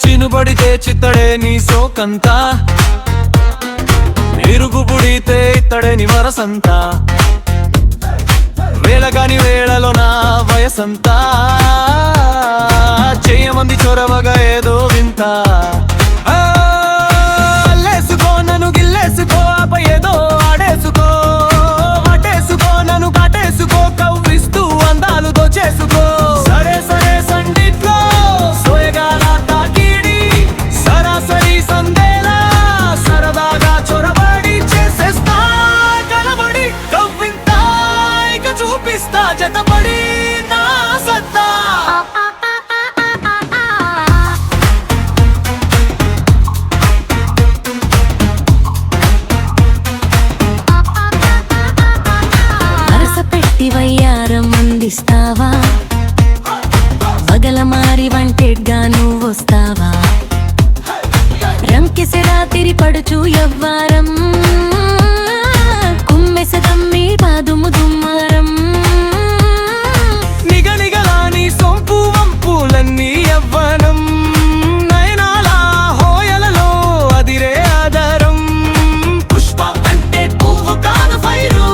చినుబడితే చిత్తడే నీ సోకంతా, ఇరుగు పుడితే ఇత్తడే నీ వరసంతా, వేళగాని వేళలో నా వయసంతా, చేయమంది చొరవగా ఏదో వింత. అల్లేసుకో నన్ను గిల్లేసుకో, ఆపై ఏదో ఆడేసుకో, వాటేసుకో నన్ను కాటేసుకో, కవ్విస్తూ అందాలు దోచేసుకో. సరే సరే సండిట్లో సోయగాల తాకిడి, సరాసరి సందేలా సరదాగా చొరబడి చేసేస్తా కలబడి, కవ్వింత ఇక చూపిస్తా జతబడి నా సత్తా. వయ్యారం అందిస్తావా, పగల మారి వంటెడ్గా నువ్వొస్తావా, రంకెసె రాత్రి పడుచు యవ్వారం, కుమ్మెసదమ్మి పాదుము దుమ్మారం, నిగనిగలాని సొంపు వంపులన్నీ యవ్వనం, నయనాల హోయలలో అదిరే ఆధారం. పుష్ప అంటే పువ్వు కాదు ఫైరు,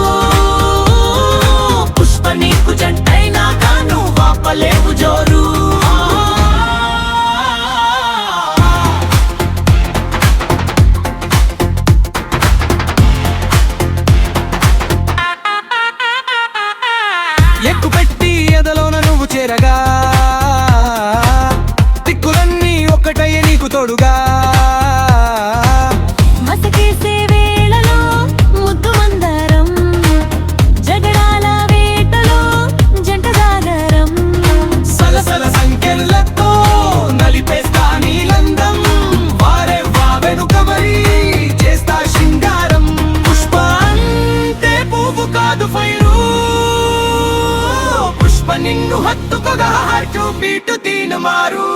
పుష్ప నీకు జంటైనా కాను వాపలేవు జోరు. ఎక్కు పెట్టి ఎదలోన నువ్వు చేరగా, దిక్కులన్నీ ఒక్కటయ్యే నీకు తోడుగా, మసకేసే వేళలో ముద్దు మందారం, జగడాల వేటలో జంట జాగరం, సలసల సంకెళ్ళతో నలిపేస్తా నీలందం, వారే వావెనుక మరీ చేస్తా శృంగారం. పుష్ప అంటే పువ్వు కాదు ఫైరు, పుష్ప నిన్ను హత్తుకోగా హార్ట్ బీటు తీన మారు.